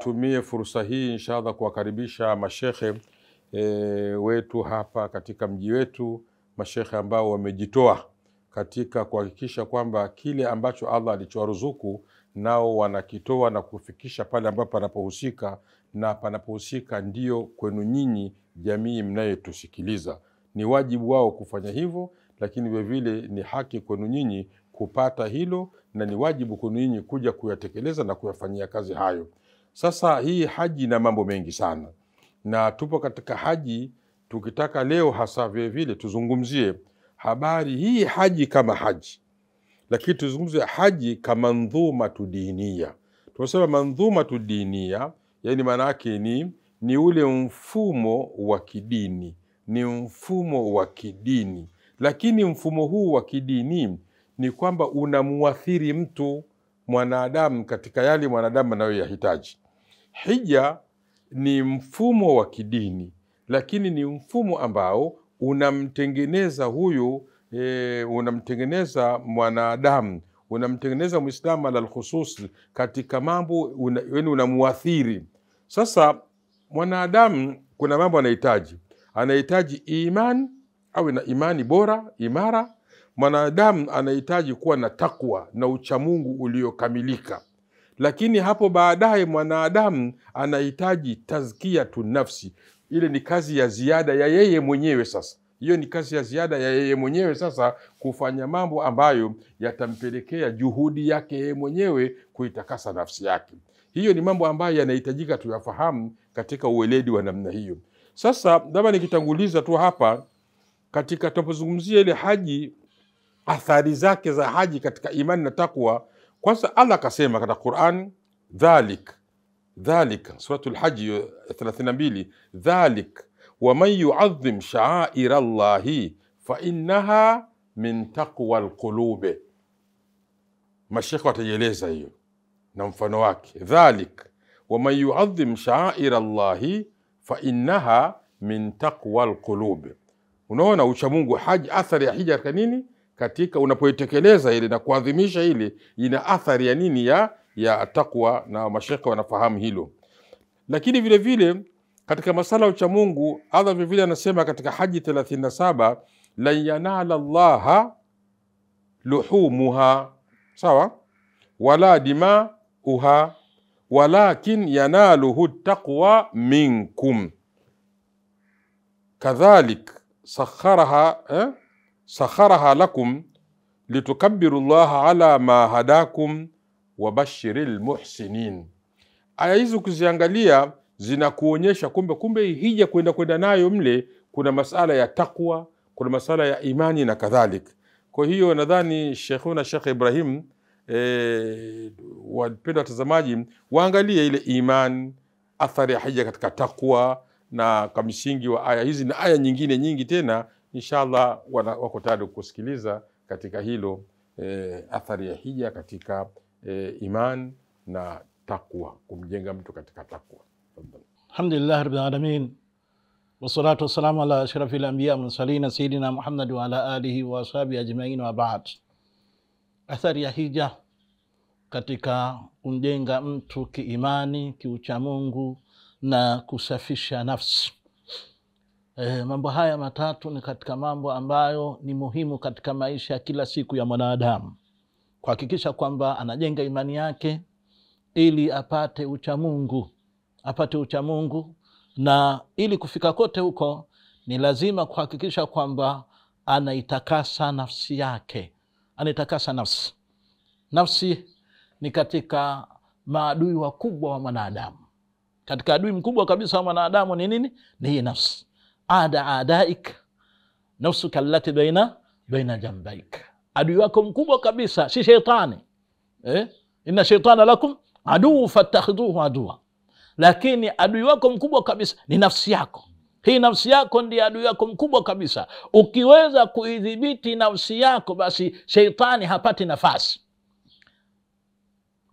nitumie fursa hii inshallah kuwakaribisha mashekhe wetu hapa katika mji wetu, mashekhe ambao wamejitoa katika kuhakikisha kwamba kile ambacho Allah alichowaruzuku nao wanakitoa na kufikisha pale ambapo panapohusika, na panapohusika ndio kwenu nyinyi jamii mnayotusikiliza. Ni wajibu wao kufanya hivyo, lakini vile vile ni haki kwenu nyinyi kupata hilo, na ni wajibu kwenu nyinyi kuja kuyatekeleza na kuyafanyia kazi hayo. Sasa hii haji na mambo mengi sana, na tupo katika haji. Tukitaka leo hasa vile vile tuzungumzie habari hii haji kama haji, lakini tuzungumzie haji kama mandhuma tudinia. Tunasema mandhuma tudinia, yani maana yake ni ule mfumo wa kidini, ni mfumo wa kidini. Lakini mfumo huu wa kidini ni kwamba unamuathiri mtu mwanadamu katika yale mwanadamu anayoyahitaji. Hija ni mfumo wa kidini, lakini ni mfumo ambao unamtengeneza huyu unamtengeneza mwanadamu, unamtengeneza Muislamu ala khusus katika mambo unamuathiri. Sasa mwanadamu kuna mambo anahitaji imani, au na imani bora imara. Mwanadamu anahitaji kuwa na takwa na uchamungu uliokamilika. Lakini hapo baadaye mwanadamu anahitaji tazkiyatu nafsi. Ile ni kazi ya ziada ya yeye mwenyewe. Sasa hiyo ni kazi ya ziada ya yeye mwenyewe, sasa kufanya mambo ambayo yatampelekea juhudi yake yeye mwenyewe kuitakasa nafsi yake. Hiyo ni mambo ambayo yanahitajika tuyafahamu katika uweledi wa namna hiyo. Sasa labda nikitanguliza tu hapa katika tunapozungumzia ile haji, athari zake za haji katika imani na takwa. Kwanza Allah akasema katika Qur'an, dhalik suratul Hajj 32, dhalik wa man yu'azzim sha'air Allahi fa innaha min taqwa alqulub. Mashekhe wataeleza hiyo na mfano wake. Dhalik wa man yu'azzim sha'air Allahi fa innaha min taqwa alqulub. Unaona uchamungu haji, athari ya hija katika nini? Katika unapoitekeleza ile na kuadhimisha ile, ina athari ya nini? Ya takwa, na mashekhe wanafahamu hilo. Lakini vile vile katika masala ya uchamungu, Allah vile vile anasema katika Haji 37, la yanala Allaha luhumuha, sawa, wala dimauha walakin yanaluhu taqwa minkum kadhalik sakharaha lakum litukabbiru Allaha ala ma hadakum wa bashiril muhsinin. Aya hizi kuziangalia zinakuonyesha kumbe hija kwenda nayo mle kuna masala ya takwa, kuna masala ya imani na kadhalik. Kwa hiyo nadhani Sheikh Ibrahim wapenda watazamaji waangalie ile iman, athari ya hija katika takwa, na kwa msingi wa aya hizi na aya nyingine nyingi tena, inshallah wako tayari kusikiliza katika hilo, athari ya hija katika iman na takwa, kumjenga mtu katika takwa. Alhamdulillah rabbil alamin, wassalatu wassalamu ala ashrafil anbiya wal mursalin sayyidina Muhammad wa ala alihi wa ashabihi ajma'in, wa ba'd. Athari ya hija katika kumjenga mtu kiimani, kiuchamungu na kusafisha nafsi. Mambo haya matatu ni katika mambo ambayo ni muhimu katika maisha ya kila siku ya mwanadamu, kuhakikisha kwamba anajenga imani yake ili apate uchamungu, na ili kufika kote huko ni lazima kuhakikisha kwamba anaitakasa nafsi yake. Anaitakasa nafsi ni katika maadui wakubwa wa mwanadamu. Katika adui mkubwa kabisa wa mwanadamu ni nini? Ni hii nafsi. Adaik nafsuka allati baina jambaik. Adui wako mkubwa kabisa si shetani. Inna shaytana lakum adu fattakhidhuhu aduwa. Lakini adui wako mkubwa kabisa ni nafsi yako. Hii nafsi yako ndiye adui wako mkubwa kabisa. Ukiweza kuidhibiti nafsi yako, basi sheitani hapati nafasi.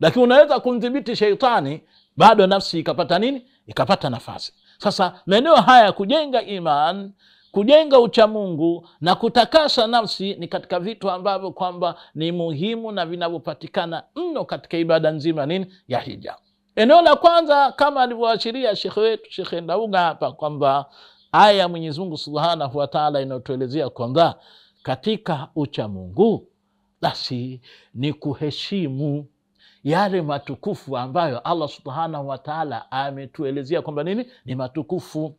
Lakini unaweza kumdhibiti sheitani, bado nafsi ikapata nini? Ikapata nafasi. Sasa maeneo haya, kujenga iman, kujenga uchamungu na kutakasa nafsi, ni katika vitu ambavyo kwamba ni muhimu na vinavyopatikana mno katika ibada nzima nini? Ya hija. Eneo la kwanza kama alivyoashiria shekhe wetu Sheikh Ndauga hapa kwamba aya ya Mwenyezi Mungu Subhanahu wa Ta'ala inatuelezea kwamba katika ucha Mungu basi ni kuheshimu yale matukufu ambayo Allah Subhanahu wa Ta'ala ametuelezea kwamba nini ni matukufu.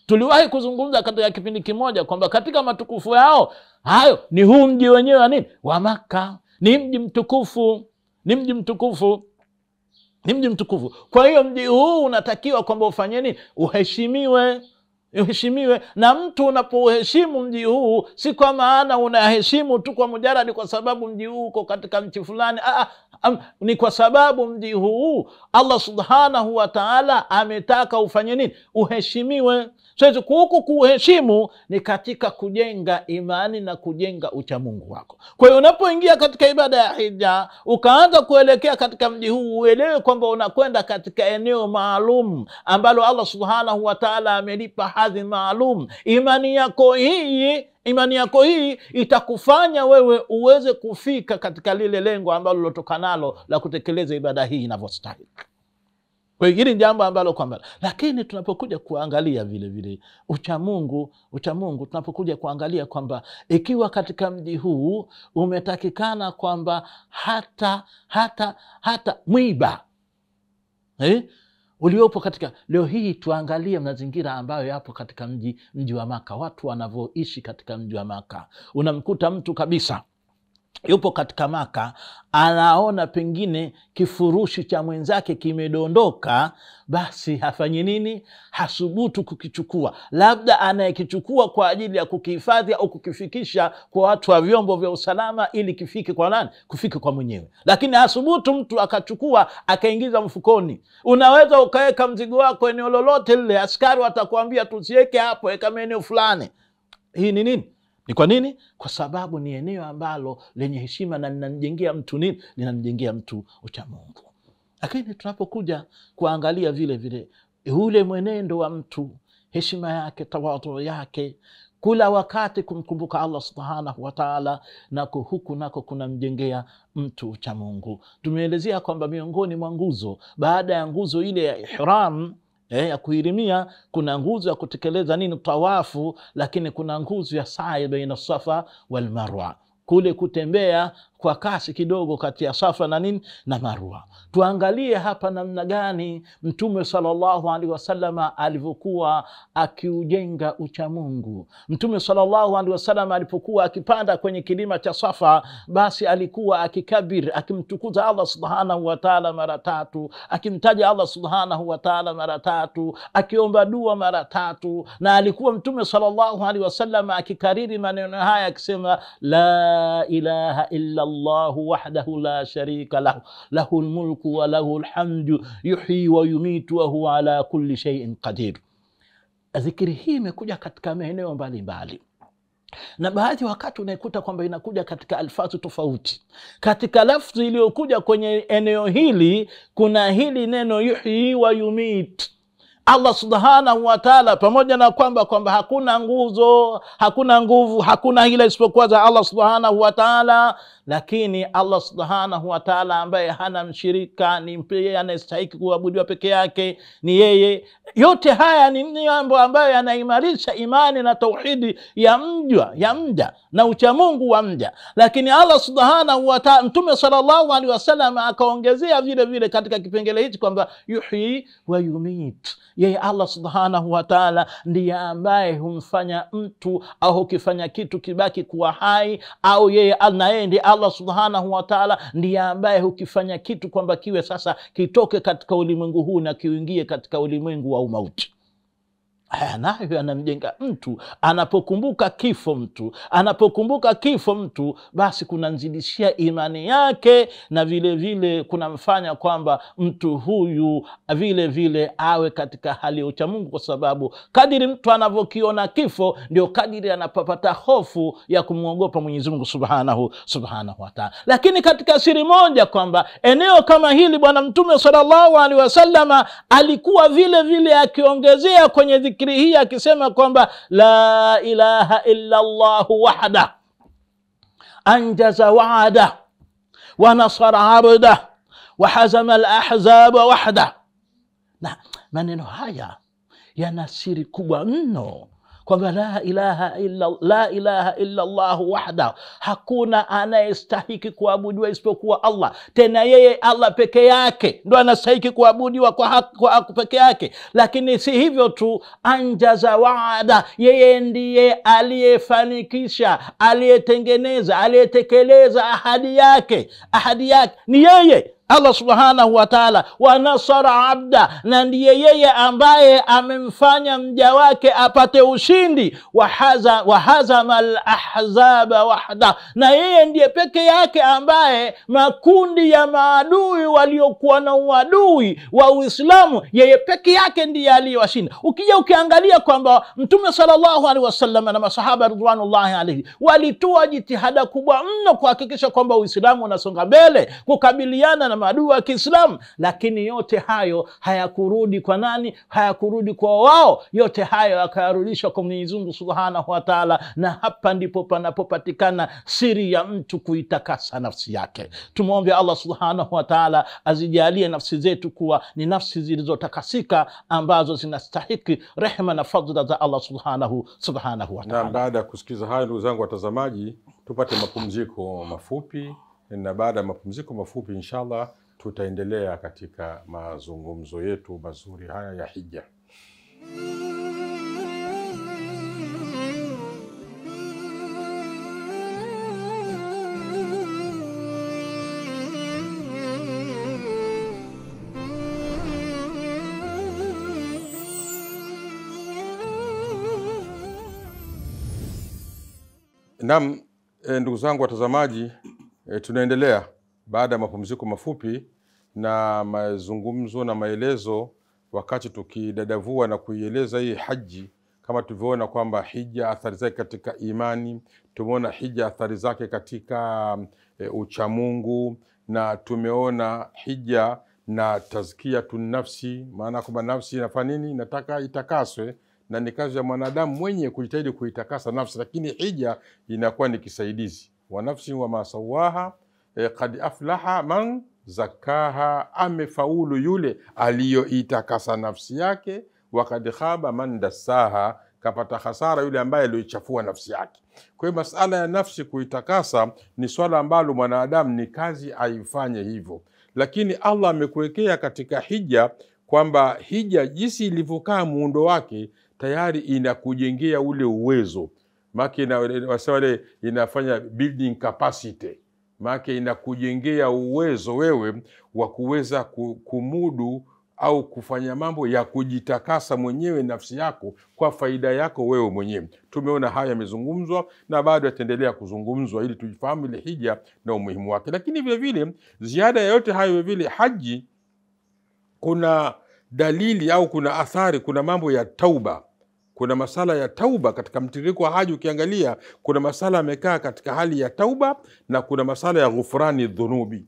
Tuliwahi kuzungumza katika kipindi kimoja kwamba katika matukufu yao hayo ni huu mji wenyewe wa nini wa Makka. Ni mji mtukufu, ni mji mtukufu, ni mji mtukufu. Kwa hiyo mji huu unatakiwa kwamba ufanye nini? Uheshimiwe, uheshimiwe. Na mtu unapoheshimu mji huu si kwa maana unaheshimu tu kwa mujarrad kwa sababu mji huu uko katika nchi fulani. Ni kwa sababu mji huu Allah Subhanahu wa Ta'ala ametaka ufanye nini? Uheshimiwe. So huku kuheshimu ni katika kujenga imani na kujenga uchamungu wako. Kwa hiyo unapoingia katika ibada ya hija ukaanza kuelekea katika mji huu, uelewe kwamba unakwenda katika eneo maalum ambalo Allah Subhanahu wa Ta'ala amelipa hadhi maalum. Imani yako hii itakufanya wewe uweze kufika katika lile lengo ambalo lilotoka nalo la kutekeleza ibada hii inavyostahili. Kwa hiyo hili jambo ambalo kwamba, lakini tunapokuja kuangalia vile vile uchamungu tunapokuja kuangalia kwamba ikiwa katika mji huu umetakikana kwamba hata mwiba uliopo katika leo hii, tuangalie mazingira ambayo yapo katika mji wa Maka, watu wanavyoishi katika mji wa Maka. Unamkuta mtu kabisa yupo katika Maka, anaona pengine kifurushi cha mwenzake kimedondoka, basi hafanyi nini? Hasubutu kukichukua. Labda anayekichukua kwa ajili ya kukihifadhi au kukifikisha kwa watu wa vyombo vya usalama ili kifike kwa nani? Kufike kwa mwenyewe. Lakini hasubutu mtu akachukua akaingiza mfukoni. Unaweza ukaweka mzigo wako eneo lolote lile, askari watakwambia tusiweke hapo, weka eneo fulani. Hii ni nini? Ni kwa nini? Kwa sababu ni eneo ambalo lenye heshima na linamjengea mtu nini? Linamjengea mtu ucha Mungu. Lakini tunapokuja kuangalia vile vile ule mwenendo wa mtu, heshima yake, tawadhu yake, kula wakati kumkumbuka Allah Subhanahu wa Ta'ala, nako huku nako kunamjengea mtu ucha Mungu. Tumeelezea kwamba miongoni mwa nguzo, baada ya nguzo ile ya ihram ya kuhirimia, kuna nguzo ya kutekeleza nini? Tawafu. Lakini kuna nguzo ya sa'i baina Safa wal Marwa, kule kutembea kwa kasi kidogo kati ya Safa na nini na Marwa. Tuangalie hapa namna gani Mtume sallallahu alaihi wasallama alivyokuwa akiujenga ucha Mungu. Mtume sallallahu alaihi wasallama alipokuwa akipanda kwenye kilima cha Safa, basi alikuwa akikabir, akimtukuza Allah Subhanahu wa Ta'ala mara 3, akimtaja Allah Subhanahu wa Ta'ala mara 3, akiomba dua mara 3. Na alikuwa Mtume sallallahu alaihi wasallama akikariri maneno haya akisema la ilaha illa Allahu wahdahu la sharika lahu, lahul mulku wa lahul hamdu, yuhyi wa yumitu wa huwa ala kulli shay'in qadir. Zikiri hii imekuja katika maeneo mbalimbali, na baadhi wakati unaikuta kwamba inakuja katika alfazu tofauti. Katika lafzi iliyokuja kwenye eneo hili kuna hili neno yuhyi wa yumit. Allah Subhanahu wa Ta'ala, pamoja na kwamba hakuna nguzo, hakuna nguvu, hakuna hila isipokuwa za Allah Subhanahu wa Ta'ala, lakini Allah Subhanahu wa Ta'ala ambaye hana mshirika, ni yeye anayestahili kuabudiwa peke yake, ni yeye. Yote haya ni mambo ambayo yanaimarisha imani na tauhidi ya mja na ucha Mungu wa mja. Lakini Allah Subhanahu wa Ta'ala, Mtume sallallahu alaihi wasallam akaongezea vile vile katika kipengele hichi kwamba yuhyi wa yumit. Yeye Allah Subhanahu wa Ta'ala ndiye ambaye humfanya mtu au hukifanya kitu kibaki kuwa hai, au yeye anayendi Allah Subhanahu wa Ta'ala ndiye ambaye hukifanya kitu kwamba kiwe sasa kitoke katika ulimwengu huu na kiingie katika ulimwengu wa umauti. Haya nayo anamjenga mtu. Anapokumbuka kifo mtu, basi kunamzidishia imani yake, na vile vile kunamfanya kwamba mtu huyu vile vile awe katika hali ya ucha Mungu, kwa sababu kadiri mtu anavyokiona kifo ndio kadiri anapopata hofu ya kumwogopa Mwenyezi Mungu Subhanahu wa Ta'ala. Lakini katika siri moja kwamba eneo kama hili Bwana Mtume sallallahu alaihi wasallama alikuwa vile vile akiongezea kwenye dhikri hii akisema kwamba la ilaha illa Allahu wahda anjaza wa'ada wa nasara abda wa hazama al-ahzaba wahda Na maneno haya yana siri kubwa mno, kwamba la ilaha illa Allah wahda, hakuna anayestahiki kuabudiwa isipokuwa Allah. Tena yeye Allah peke yake ndo anastahiki kuabudiwa kwa haki peke yake. Lakini si hivyo tu, anjaza waada, yeye ndiye aliyefanikisha, aliyetengeneza, aliyetekeleza ahadi yake. Ahadi yake ni yeye Allah subhanahu wa ta'ala. Wa nasara abda, na ndiye yeye ambaye amemfanya mja wake apate ushindi. Wa hazama al-ahzaba wahda, na yeye ndiye peke yake ambaye makundi ya maadui waliokuwa na uadui wa Uislamu, yeye peke yake ndiye aliyewashinda. Ukija ukiangalia kwamba Mtume sallallahu alaihi wasallam na masahaba ridwanullahi alayhi walitoa jitihada kubwa mno kuhakikisha kwamba Uislamu unasonga mbele, kukabiliana na maadui wa Kiislamu, lakini yote hayo hayakurudi kwa nani? Hayakurudi kwa wao. Yote hayo yakayarudishwa kwa Mwenyezi Mungu Subhanahu wa Ta'ala. Na hapa ndipo panapopatikana siri ya mtu kuitakasa nafsi yake. Tumuombe Allah Subhanahu wa Ta'ala azijalie nafsi zetu kuwa ni nafsi zilizotakasika, ambazo zinastahiki rehema na fadhila za Allah Subhanahu wa Ta'ala. Na baada ya kusikiza hayo, ndugu zangu watazamaji, tupate mapumziko mafupi, na baada ya mapumziko mafupi inshallah tutaendelea katika mazungumzo yetu mazuri haya ya hija. Naam, ndugu zangu watazamaji, tunaendelea baada ya mapumziko mafupi na mazungumzo na maelezo, wakati tukidadavua na kuieleza hii haji. Kama tulivyoona kwamba hija athari zake katika imani, tumeona hija athari zake katika uchamungu, na tumeona hija na tazkiyatun nafsi, maana kwamba nafsi inafanya nini? Inataka itakaswe, na ni kazi ya mwanadamu mwenye kujitahidi kuitakasa nafsi, lakini hija inakuwa ni kisaidizi. Wa nafsi wa masawaha qad aflaha man zakaha, amefaulu yule aliyoitakasa nafsi yake. Wa qad khaba man dassaha, kapata hasara yule ambaye aliyoichafua nafsi yake. Kwa hiyo masala ya nafsi kuitakasa ni swala ambalo mwanadamu ni kazi aifanye hivyo, lakini Allah amekuwekea katika hija kwamba hija jinsi ilivyokaa muundo wake tayari inakujengea ule uwezo. Maki inafanya building capacity, maki inakujengea uwezo wewe wa kuweza kumudu au kufanya mambo ya kujitakasa mwenyewe nafsi yako kwa faida yako wewe mwenyewe. Tumeona haya yamezungumzwa na bado yataendelea kuzungumzwa ili tujifahamu ile hija na umuhimu wake. Lakini vile vile ziada ya yote hayo, vile haji kuna dalili au kuna athari, kuna mambo ya tauba. Kuna masala ya tauba katika mtiririko wa haji. Ukiangalia kuna masala yamekaa katika hali ya tauba, na kuna masala ya ghufrani dhunubi.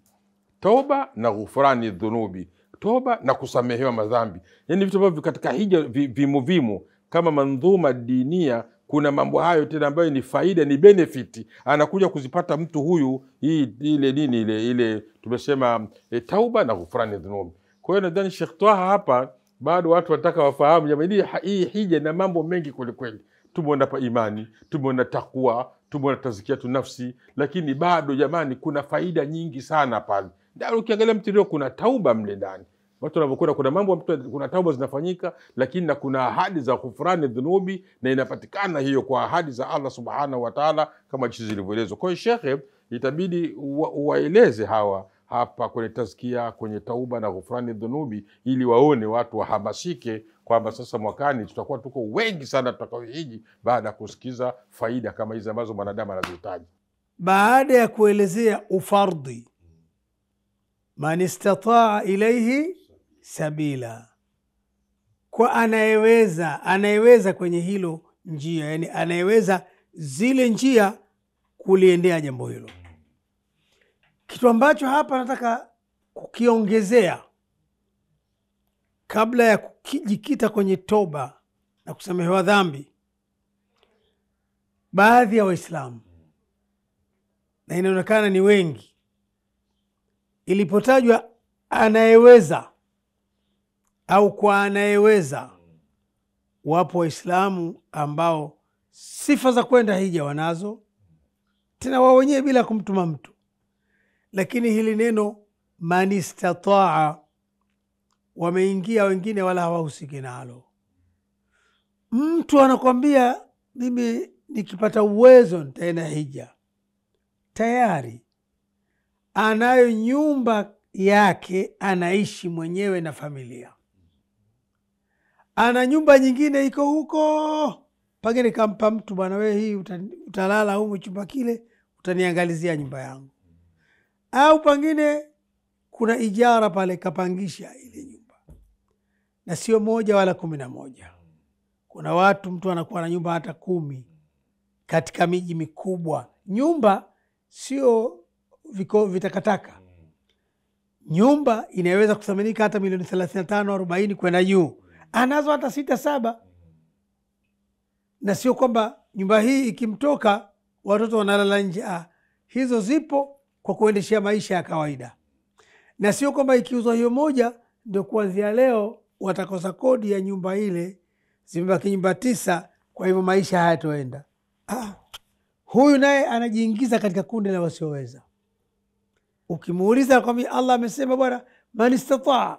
Tauba na ghufrani dhunubi, toba na kusamehewa madhambi. Yani vitu ambavyo katika hija vimo kama mandhuma dinia. Kuna mambo hayo tena ambayo ni faida, ni benefit anakuja kuzipata mtu huyu, ile tumesema tauba na ghufrani dhunubi. Kwa hiyo nadhani Sheikh Twaha hapa bado watu wataka wafahamu jamani, hii hija na mambo mengi kweli kweli. Tumeona pa imani, tumeona takwa, tumeona tazkiyatu nafsi, lakini bado jamani kuna faida nyingi sana pale. Ndio ukiangalia mtiririko kuna tauba mle ndani. Watu wanapokuwa kuna mambo, kuna tauba zinafanyika, lakini na kuna ahadi za kufurani dhunubi, na inapatikana hiyo kwa ahadi za Allah Subhanahu wa Ta'ala kama jinsi zilivyoelezwa. Kwa hiyo shekhe itabidi waeleze hawa hapa kwenye tazkia, kwenye tauba na ghufrani dhunubi, ili waone watu wahamasike kwamba sasa mwakani tutakuwa tuko wengi sana tutakaohiji baada ya kusikiza faida kama hizi ambazo mwanadamu anazihitaji. Baada ya kuelezea ufardhi, man istataa ilaihi sabila, kwa anayeweza kwenye hilo njia, yani anayeweza zile njia kuliendea jambo hilo. Kitu ambacho hapa nataka kukiongezea kabla ya kujikita kwenye toba na kusamehewa dhambi, baadhi ya Waislamu, na inaonekana ni wengi, ilipotajwa anayeweza au kwa anayeweza. Wapo Waislamu ambao sifa za kwenda hija wanazo, tena wao wenyewe bila kumtuma mtu, lakini hili neno man istataa wameingia wengine, wala hawahusiki nalo. Mtu anakwambia mimi nikipata uwezo nitaenda hija, tayari anayo nyumba yake, anaishi mwenyewe na familia, ana nyumba nyingine iko huko, pengine kampa mtu, bwana wewe hii utalala humu chumba kile, utaniangalizia nyumba yangu. Au pengine kuna ijara pale, kapangisha ile nyumba, na sio moja wala 11. Kuna watu mtu anakuwa na nyumba hata 10 katika miji mikubwa. Nyumba sio vitakataka. Nyumba inaweza kuthaminika hata milioni 35, 40 kwenda juu. Anazo hata 6, 7. Na sio kwamba nyumba hii ikimtoka watoto wanalala nje. Hizo zipo kwa kuendeshea maisha ya kawaida. Na sio kwamba ikiuzwa hiyo moja ndio kuanzia leo watakosa kodi ya nyumba ile, zimebaki nyumba 9, kwa hivyo maisha hayatoenda. Huyu naye anajiingiza katika kundi la wasioweza. Ukimuuliza kwamba Allah amesema bwana man istataa,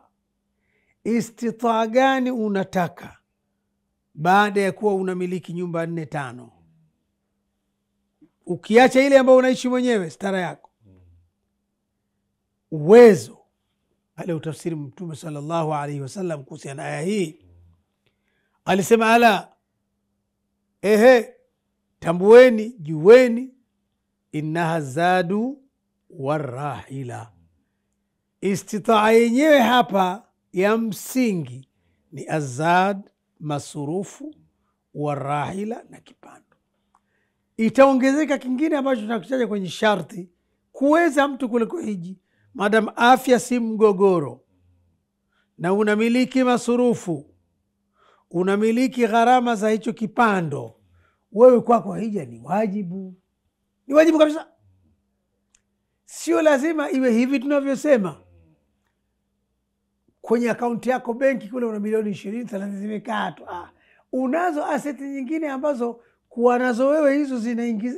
istitaa gani unataka baada ya kuwa unamiliki nyumba 4, 5? Ukiacha ile ambayo unaishi mwenyewe, stara yako, uwezo. Ale utafsiri Mtume sallallahu alaihi wasallam kuhusiana aya hii, alisema ala, tambueni, jueni, innaha zadu warahila. Istitaa yenyewe hapa ya msingi ni azad, masurufu, warahila, na kipando. Itaongezeka kingine ambacho tunakitaja kwenye sharti, kuweza mtu kuliko hiji, madam afya si mgogoro, na unamiliki masurufu, unamiliki gharama za hicho kipando, wewe kwako hija ni wajibu. Ni wajibu kabisa. Sio lazima iwe hivi tunavyosema. Kwenye akaunti yako benki kule una milioni 20, 30 zimekaa tu. Unazo aseti nyingine ambazo kuwa nazo wewe, hizo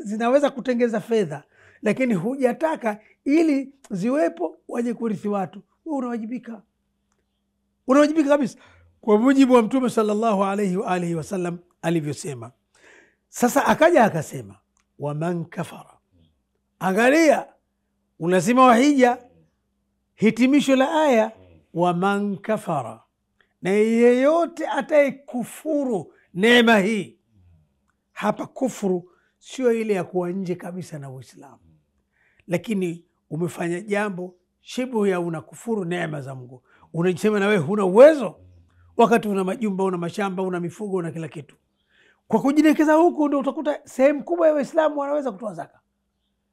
zinaweza kutengeza fedha, lakini hujataka ili ziwepo waje kurithi watu. Wewe unawajibika. Unawajibika kabisa kwa mujibu wa Mtume sallallahu alaihi wa alihi wasallam alivyosema. Sasa akaja akasema waman kafara. Angalia ulazima wa hija, hitimisho la aya, waman kafara, na yeyote ataye kufuru neema hii. Hapa kufuru sio ile ya kuwa nje kabisa na Uislamu, lakini umefanya jambo shibu ya unakufuru neema za Mungu. Unajisema na wewe huna uwezo, wakati una majumba, una mashamba, una mifugo, una kila kitu. Kwa kujidekeza huku ndio utakuta sehemu kubwa ya Waislamu wanaweza kutoa zaka.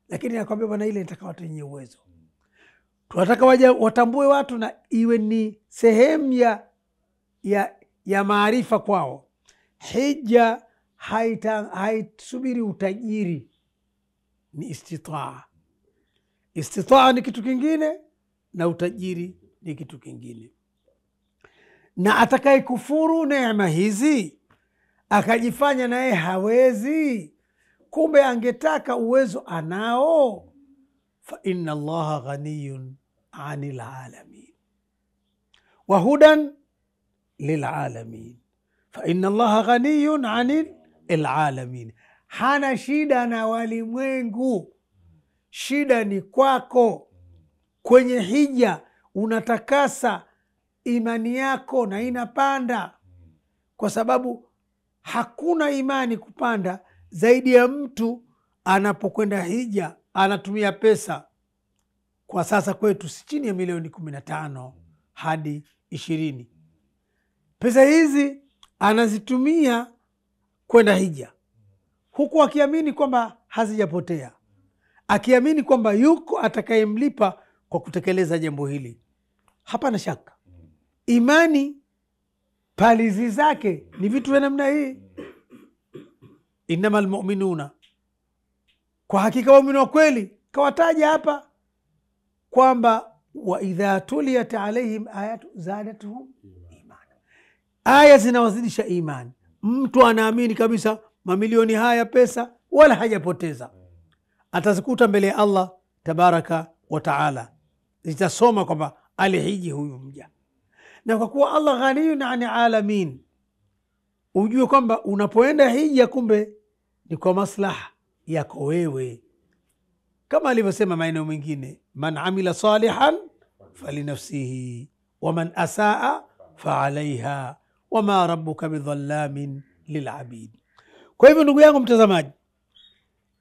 Lakini nakwambia bwana, ile inataka watu wenye uwezo. Tunataka watambue watu na iwe ni sehemu ya maarifa kwao. Hija haitusubiri utajiri, ni istitaa. Istitaa ni kitu kingine na utajiri ni kitu kingine. Na atakaye kufuru neema hizi akajifanya naye hawezi, kumbe angetaka uwezo anao, fa inna Allaha ghaniyun anil alamin wa hudan lil alamin. Fa inna Allaha ghaniyun anil alamin. Hana shida na walimwengu, shida ni kwako. Kwenye hija unatakasa imani yako na inapanda, kwa sababu hakuna imani kupanda zaidi ya mtu anapokwenda hija anatumia pesa. Kwa sasa kwetu si chini ya milioni 15 hadi 20. Pesa hizi anazitumia kwenda hija, huku akiamini kwamba hazijapotea, akiamini kwamba yuko atakayemlipa kwa kutekeleza jambo hili. Hapana shaka imani palizi zake ni vitu vya namna hii. Innamal mu'minuna, kwa hakika waumini wa kweli, kawataja hapa kwamba wa idha tuliyat alaihim ayatu zadatuhum imana. aya zinawazidisha imani. Mtu anaamini kabisa mamilioni haya pesa wala hajapoteza, atazikuta mbele ya Allah tabaraka wa taala, zitasoma kwamba alihiji huyu mja. Na kwa kuwa Allah ghaniyun ani alamin, ujue kwamba unapoenda hija kumbe ni kwa maslaha yako wewe, kama alivyosema maeneo mengine, man amila salihan falinafsihi waman asaa faalaiha wama rabbuka bidhallamin lilabid. Kwa hivyo ndugu yangu mtazamaji,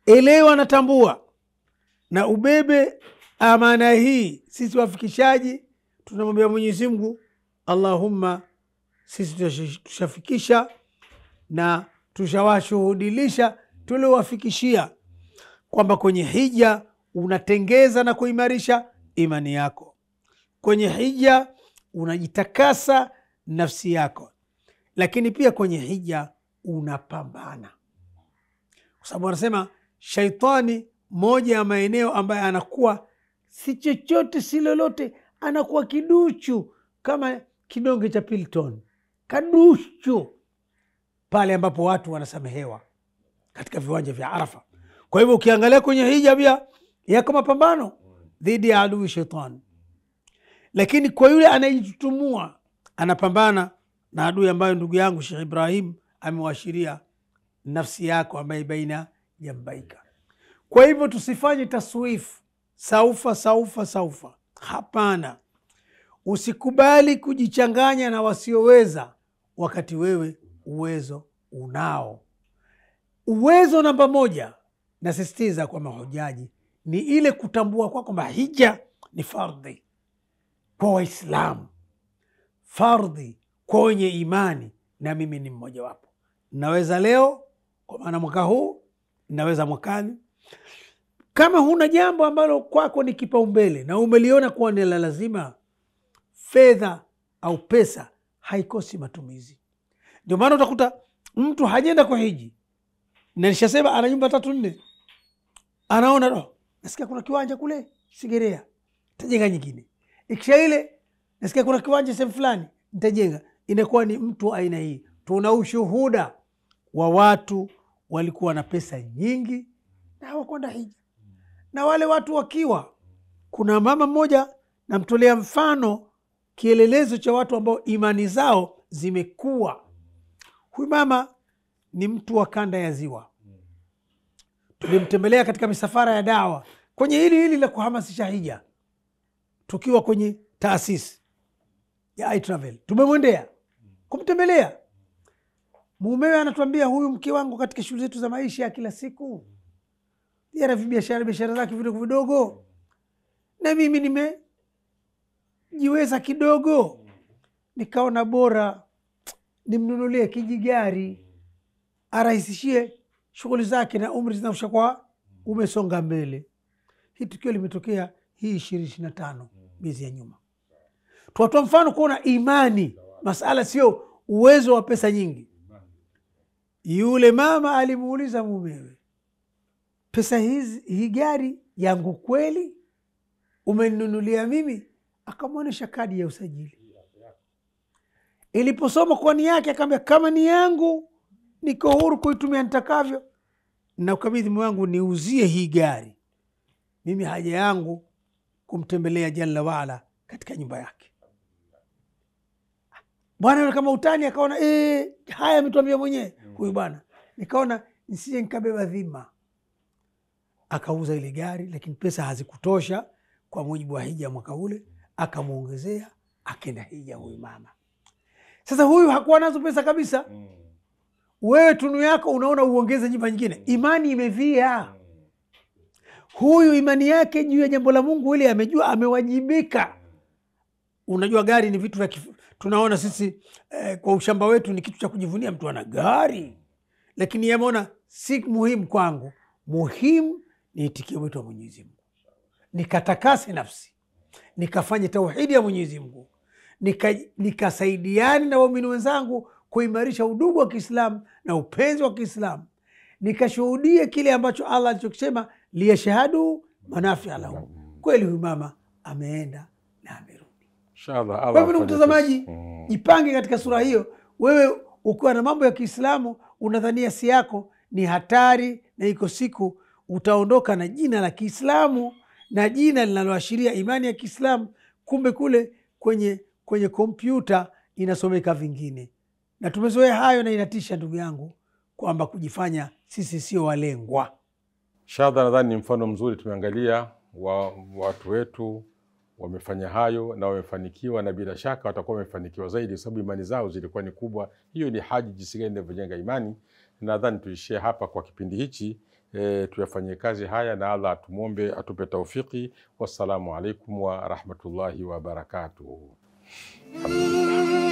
elewa na tambua na ubebe amana hii. Sisi wafikishaji tunamwambia Mwenyezi Mungu, Allahumma, sisi tushafikisha na tushawashuhudilisha tuliowafikishia kwamba kwenye hija unatengeza na kuimarisha imani yako, kwenye hija unajitakasa nafsi yako, lakini pia kwenye hija unapambana, kwa sababu anasema shaitani, moja ya maeneo ambaye anakuwa si chochote si lolote, anakuwa kiduchu kama kidonge cha Pilton, kaduchu pale ambapo watu wanasamehewa katika viwanja vya Arafa. Kwa hivyo ukiangalia kwenye hija pia yako mapambano dhidi ya adui shetani, lakini kwa yule anayejitutumua anapambana na adui ambayo ndugu yangu Sheikh Ibrahim amewashiria, nafsi yako ambaye baina jambaika. Kwa hivyo tusifanye taswifu saufa. Hapana, usikubali kujichanganya na wasioweza wakati wewe uwezo unao. Uwezo namba moja, nasisitiza kwa mahujaji, ni ile kutambua kwa kwamba hija ni fardhi kwa Waislamu, fardhi kwa wenye imani, na mimi ni mmoja wapo. Naweza leo, kwa maana mwaka huu, naweza mwakani. Kama huna jambo ambalo kwako ni kipaumbele na umeliona kuwa ni la lazima, fedha au pesa haikosi matumizi. Ndio maana utakuta mtu hajenda kwa hiji, na nishasema ana nyumba 3-4, anaona nasikia kuna kiwanja kule Segerea, nitajenga nyingine. Ikisha ile nasikia kuna kiwanja sehemu fulani, nitajenga. Inakuwa ni mtu aina hii. Tuna ushuhuda wa watu walikuwa na pesa nyingi na hawakwenda hija, na wale watu wakiwa, kuna mama mmoja namtolea mfano, kielelezo cha watu ambao imani zao zimekuwa. Huyu mama ni mtu wa kanda ya Ziwa. Tulimtembelea katika misafara ya dawa kwenye hili la kuhamasisha hija, tukiwa kwenye taasisi ya iTravel. Tumemwendea kumtembelea, mumewe anatuambia, huyu mke wangu katika shughuli zetu za maisha ya kila siku yana biashara zake vidogo vidogo, na mimi nimejiweza kidogo, nikaona bora nimnunulie kijigari arahisishie shughuli zake, na umri zinaushakuwa umesonga mbele. Hii tukio limetokea hii 2025 miezi ya nyuma. Tuwatoa mfano kuona imani, masala sio uwezo wa pesa nyingi. Yule mama alimuuliza mumewe, pesa hii gari yangu kweli umeninunulia mimi? Akamwonyesha kadi ya usajili. Iliposoma kwa ni yake, akamwambia, kama ni yangu niko huru kuitumia nitakavyo, na ukabidhi moyo wangu niuzie hii gari. Mimi haja yangu kumtembelea Jalla waala katika nyumba yake. Bwana kama utani, akaona haya ametuambia mwenyewe huyu bwana, nikaona nisije nikabeba dhima. Akauza ile gari, lakini pesa hazikutosha kwa mujibu wa hija mwaka ule, akamuongezea, akenda hija huyu mama. Sasa huyu hakuwa nazo pesa kabisa. Wewe tunu yako unaona uongeze nyumba nyingine, imani imevia. Huyu imani yake juu ya jambo la Mungu ile amejua, amewajibika. Unajua gari ni vitu vya tunaona sisi kwa ushamba wetu ni kitu cha kujivunia, mtu ana gari, lakini yameona si muhimu kwangu. Muhimu ni itikie wito wa Mwenyezi Mungu, nikatakase nafsi, nikafanye tauhidi ya Mwenyezi Mungu, nikasaidiane na waumini wenzangu kuimarisha udugu wa Kiislamu na upenzi wa Kiislamu, nikashuhudie kile ambacho Allah alichokisema, liyashhadu manafia lahum. Kweli huyu mama ameenda na amerudi. Inshallah Kwa hivyo mtazamaji, jipange katika sura hiyo Wewe ukiwa na mambo ya Kiislamu unadhania si yako, ni hatari, na iko siku utaondoka na jina la Kiislamu na jina linaloashiria imani ya Kiislamu, kumbe kule kwenye kompyuta inasomeka vingine. Na tumezoea hayo, na inatisha ndugu yangu, kwamba kujifanya sisi sio walengwa. Shadha, nadhani ni mfano mzuri tumeangalia watu wetu wamefanya hayo na wamefanikiwa, na bila shaka watakuwa wamefanikiwa zaidi kwa sababu imani zao zilikuwa ni kubwa. Hiyo ni haji jinsi gani inavyojenga imani. Nadhani tuishie hapa kwa kipindi hichi, tuyafanyie kazi haya, na Allah atumwombe atupe taufiki. Wassalamu alaikum wa rahmatullahi wa barakatuh. Alhamdulillah.